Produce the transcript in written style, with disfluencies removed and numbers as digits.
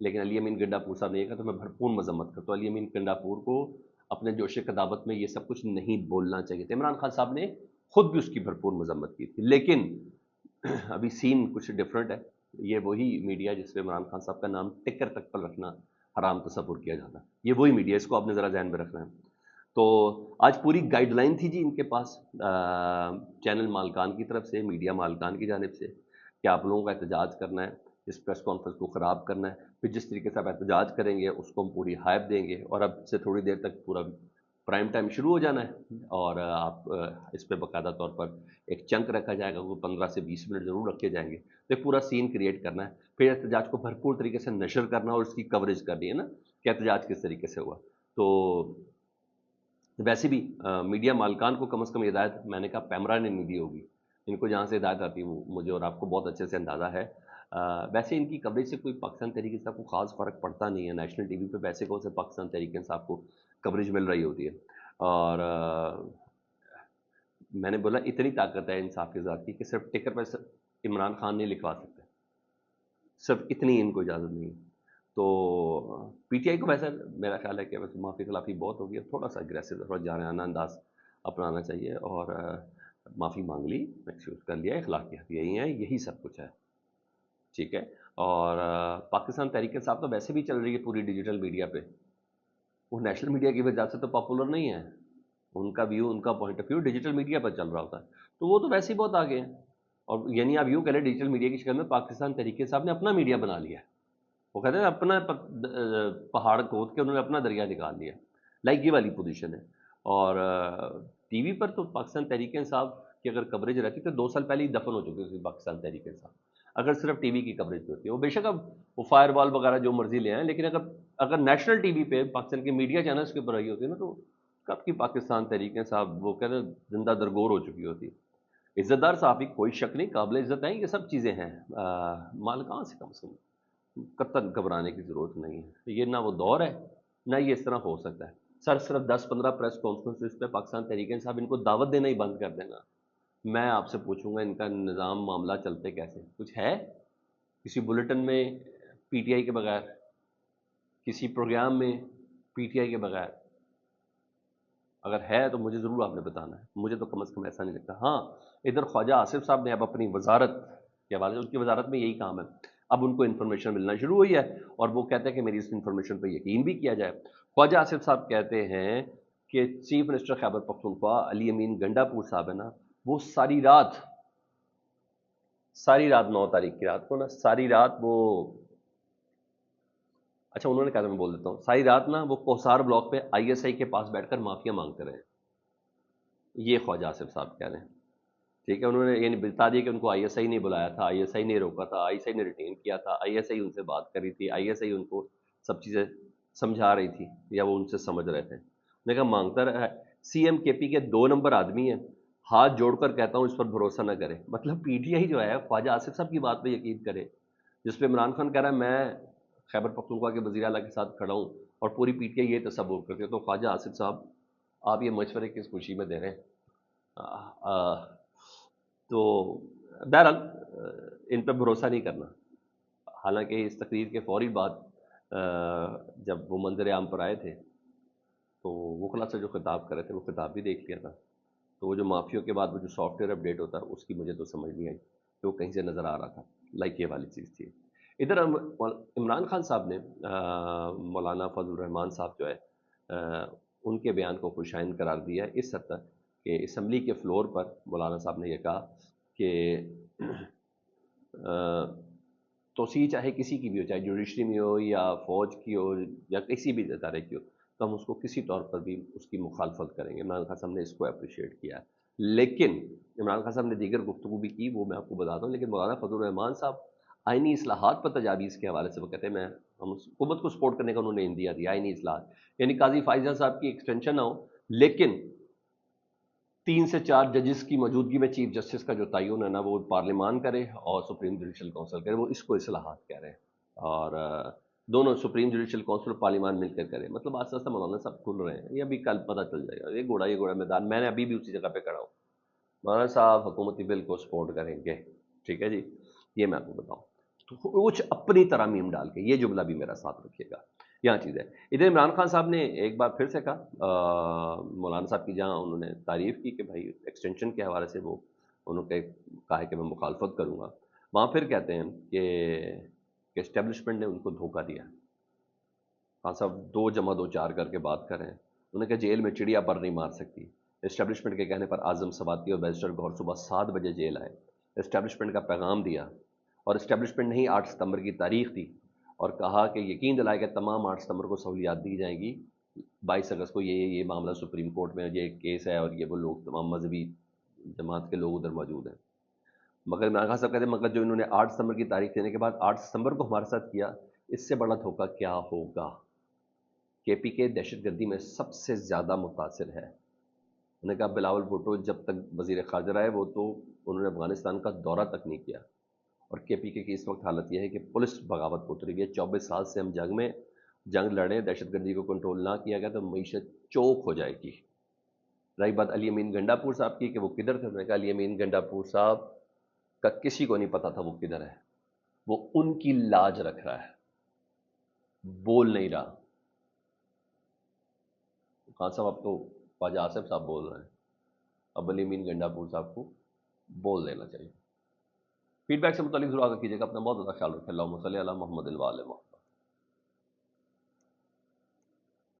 لیکن علی امین گنڈاپور صاحب نے یہ کہا تو میں بھرپور مذمت کرتا ہوں، علی امین گنڈاپور کو اپنے جوش قدامت میں یہ سب کچھ نہیں بولنا چاہیے تھا۔ عمران خان صاحب نے خود بھی اس کی بھرپور مذمت کی تھی، لیکن ابھی سین کچھ ڈفرینٹ ہے۔ یہ وہی میڈیا جس پہ عمران خان صاحب کا نام ٹکر تک پر رکھنا حرام تصور کیا جاتا ہے، یہ وہی میڈیا، اس کو آپ نے ذرا ذہن میں رکھنا ہے۔ تو آج پوری گائیڈ لائن تھی جی ان کے پاس چینل مالکان کی طرف سے، میڈیا مالکان کی جانب سے، کہ آپ لوگوں کا احتجاج کرنا ہے، اس پریس کانفرنس کو خراب کرنا ہے، پھر جس طریقے سے آپ احتجاج کریں گے اس کو ہم پوری ہائپ دیں گے، اور اب سے تھوڑی دیر تک پورا پرائم ٹائم شروع ہو جانا ہے، اور آپ اس پہ باقاعدہ طور پر ایک چنک رکھا جائے گا، وہ 15 سے 20 منٹ ضرور رکھے جائیں گے، تو ایک پورا سین کریٹ کرنا ہے، پھر احتجاج کو بھرپور طریقے سے نشر کرنا اور اس کی کوریج کرنی ہے نا کہ احتجاج کس طریقے سے ہوا۔ تو ویسے بھی میڈیا مالکان کو کم از کم ہدایت میں نے کہا پیمرا نے نہیں دی ہوگی، ان کو جہاں سے ہدایت آتی ہے وہ مجھے اور آپ کو بہت اچھے سے اندازہ ہے۔ ویسے ان کی کوریج سے کوئی پاکستان تحریک انصاف کو خاص فرق پڑتا نہیں ہے، نیشنل ٹی وی پہ ویسے کون سے پاکستان تحریک انصاف کو کوریج مل رہی ہوتی ہے، اور میں نے بولا اتنی طاقت ہے انصاف کی ذات کی کہ صرف ٹکر پہ عمران خان نہیں لکھوا سکتے، صرف اتنی ان کو اجازت نہیں ہے۔ تو پی ٹی آئی کو ویسا میرا خیال ہے کہ ویسے معافی خلافی بہت ہوگی، تھوڑا سا اگریسو، تھوڑا جارحانہ انداز اپنانا چاہیے، اور معافی مانگ لی، ایکسکیوز کر لیا، اخلاقیات یہی ہیں، یہی سب کچھ ہے، ٹھیک ہے۔ اور پاکستان تحریک انصاف تو ویسے بھی چل رہی ہے پوری ڈیجیٹل میڈیا پہ، وہ نیشنل میڈیا کی وجہ سے تو پاپولر نہیں ہے، ان کا ویو، ان کا point of view digital media پر چل رہا ہوتا ہے، تو وہ تو ویسے ہی بہت آگے ہیں، اور یعنی آپ یوں کہہ لیں ڈیجیٹل میڈیا کی شکل میں پاکستان تحریک انصاف نے اپنا میڈیا بنا لیا ہے، وہ کہتے ہیں اپنا پہاڑ کھود کے انہوں نے اپنا دریا نکال لیا، لائک یہ والی پوزیشن ہے۔ اور ٹی وی پر تو پاکستان تحریک انصاف کی اگر کوریج رہتی تو 2 سال پہلے ہی دفن ہو چکی تھی پاکستان تحریک انصاف، اگر صرف ٹی وی کی کوریج ہوتی ہے، وہ بے شک اب وہ فائر وال وغیرہ جو مرضی لے آئیں، لیکن اگر نیشنل ٹی وی پہ پاکستان کے میڈیا چینلز کے اوپر رہی ہوتی ہے نا، تو کب کی پاکستان تحریک انصاف وہ کہتے ہیں زندہ درگور ہو چکی ہوتی ہے۔ عزت دار صحافی کوئی شک نہیں، قابل عزت ہیں، یہ سب چیزیں ہیں، مال کہاں سے کم از کم قطن گھبرانے کی ضرورت نہیں ہے، یہ نہ وہ دور ہے نہ یہ اس طرح ہو سکتا ہے۔ صرف 10-15 پریس کانفرنس پہ پاکستان تحریک انصاف ان کو دعوت دینا ہی بند کر دینا، میں آپ سے پوچھوں گا ان کا نظام معاملہ چلتے کیسے؟ کچھ ہے کسی بلیٹن میں پی ٹی آئی کے بغیر، کسی پروگرام میں پی ٹی آئی کے بغیر؟ اگر ہے تو مجھے ضرور آپ نے بتانا ہے، مجھے تو کم از کم ایسا نہیں لگتا۔ ہاں ادھر خواجہ آصف صاحب نے اب اپنی وزارت کے حوالے سے، ان کی وزارت میں یہی کام ہے، اب ان کو انفارمیشن ملنا شروع ہوئی ہے، اور وہ کہتے ہیں کہ میری اس انفارمیشن پہ یقین بھی کیا جائے۔ خواجہ آصف صاحب کہتے ہیں کہ چیف منسٹر خیبر پختونخوا علی امین گنڈاپور صاحب ہے نا، وہ ساری رات 9 تاریخ کی رات کو نا، ساری رات وہ، اچھا انہوں نے کہا، میں بول دیتا ہوں، ساری رات نا وہ کوسار بلاک پہ آئی ایس آئی کے پاس بیٹھ کر معافیا مانگتے رہے، یہ خواجہ آصف صاحب کہہ رہے ہیں، ٹھیک ہے۔ انہوں نے یعنی بتا دیا کہ ان کو آئی ایس آئی نے بلایا تھا، آئی ایس آئی نے روکا تھا، آئی ایس آئی نے ریٹین کیا تھا، آئی ایس آئی ان سے بات کری تھی، آئی ایس آئی ان کو سب چیزیں سمجھا رہی تھی یا وہ ان سے سمجھ رہے تھے۔ میں نے کہا مانگتا رہا، سی ایم کے پی کے 2 نمبر آدمی ہیں، ہاتھ جوڑ کر کہتا ہوں اس پر بھروسہ نہ کرے، مطلب پی ٹی آئی جو ہے خواجہ آصف صاحب کی بات پہ یقین کرے، جس پہ عمران خان کہہ رہا ہے میں خیبر پختونخوا کے وزیر اعلیٰ کے ساتھ کھڑا ہوں، اور پوری پی ٹی آئی یہ تصور کرتی ہے، تو خواجہ آصف صاحب آپ یہ مشورے کس خوشی میں دے رہے ہیں؟ تو بہرحال ان پہ بھروسہ نہیں کرنا۔ حالانکہ اس تقریر کے فوری بعد جب وہ منظر عام پر آئے تھے تو وکلا سے جو خطاب کر رہے تھے وہ خطاب بھی دیکھ لیا تھا، تو وہ جو معافیوں کے بعد وہ جو سافٹ ویئر اپڈیٹ ہوتا ہے اس کی مجھے تو سمجھ نہیں آئی کہ وہ کہیں سے نظر آ رہا تھا، لائک یہ والی چیز تھی۔ ادھر عمران خان صاحب نے مولانا فضل الرحمان صاحب جو ہے ان کے بیان کو خوشائند قرار دیا ہے، اس حد تک کہ اسمبلی کے فلور پر مولانا صاحب نے یہ کہا کہ توسیع چاہے کسی کی بھی ہو، چاہے جوڈیشری میں ہو یا فوج کی ہو یا کسی بھی ادارے کی ہو، تو ہم اس کو کسی طور پر بھی اس کی مخالفت کریں گے۔ عمران خان صاحب نے اس کو اپریشیٹ کیا ہے، لیکن عمران خان صاحب نے دیگر گفتگو بھی کی، وہ میں آپ کو بتاتا ہوں، لیکن مولانا فضل الرحمان صاحب آئینی اصلاحات پر تجاویز کے حوالے سے وہ کہتے ہیں ہم حکومت کو سپورٹ کرنے کا انہوں نے اندیا دیا، آئینی اصلاحات یعنی قاضی فائزہ صاحب کی ایکسٹینشن نہ ہو، لیکن 3 سے 4 ججز کی موجودگی میں چیف جسٹس کا جو تعین ہے نا وہ پارلیمان کرے اور سپریم جوڈیشل کونسل کرے، وہ اس کو اصلاحات کہہ رہے ہیں، اور دونوں سپریم جوڈیشل کونسل اور پارلیمان مل کر کرے، مطلب آہستہ آہستہ مولانا صاحب کھل رہے ہیں، یہ ابھی کل پتہ چل جائے گا، یہ گھوڑا میدان، میں نے ابھی بھی اسی جگہ پہ کھڑا ہوں، مولانا صاحب حکومتی بل کو سپورٹ کریں گے، ٹھیک ہے جی، یہ میں آپ کو بتاؤں۔ تو کچھ اپنی طرح میم ڈال کے، یہ جملہ بھی میرا ساتھ رکھیے گا، یہاں چیز ہے۔ ادھر عمران خان صاحب نے ایک بار پھر سے کہا، مولانا صاحب کی جہاں انہوں نے تعریف کی کہ بھائی ایکسٹینشن کے حوالے سے وہ انہوں نے کہا ہے کہ میں مخالفت کروں گا، وہاں پھر کہتے ہیں کہ اسٹیبلشمنٹ نے ان کو دھوکہ دیا۔ خان صاحب 2+2=4 کر کے بات کر رہے ہیں، انہوں نے کہا جیل میں چڑیا پر نہیں مار سکتی۔ اسٹیبلشمنٹ کے کہنے پر اعظم سواتی اور بیرسٹر گوھر صبح 7 بجے جیل آئے، اسٹیبلشمنٹ کا پیغام دیا، اور اسٹیبلشمنٹ نے ہی 8 ستمبر کی تاریخ دی اور کہا کہ یقین دلائے کہ تمام 8 ستمبر کو سہولیات دی جائیں گی، 22 اگست کو یہ معاملہ سپریم کورٹ میں یہ کیس ہے اور یہ وہ لوگ تمام مذہبی جماعت کے لوگ ادھر موجود ہیں۔ مگر عمران خان صاحب کہتے ہیں مگر جو انہوں نے 8 ستمبر کی تاریخ دینے کے بعد 8 ستمبر کو ہمارے ساتھ کیا، اس سے بڑا دھوکہ کیا ہوگا۔ کے پی کے دہشت گردی میں سب سے زیادہ متاثر ہے۔ انہوں نے کہا بلاول بھٹو جب تک وزیر خارجہ رہے وہ تو انہوں نے افغانستان کا دورہ تک نہیں کیا، اور کے پی کے کی اس وقت حالت یہ ہے کہ پولیس بغاوت کو اتری ہوئی ہے۔ 24 سال سے ہم جنگ لڑیں، دہشت گردی کو کنٹرول نہ کیا گیا تو معیشت چوک ہو جائے گی۔ رہی بات علی امین گنڈا پور صاحب کی کہ وہ کدھر تھے، میں نے کہا علی امین گنڈا پور صاحب کا کسی کو نہیں پتا تھا وہ کدھر ہے، وہ ان کی لاج رکھ رہا ہے، بول نہیں رہا۔ خان صاحب اب تو خواجہ آصف صاحب بول رہے ہیں، اب علی امین گنڈا پور صاحب کو بول دینا چاہیے۔ فیڈ بیک سے متعلق ضرور آگاہ کیجیے گا، اپنا بہت زیادہ خیال رکھیں۔ اللہم صلی علی محمد و آل محمد۔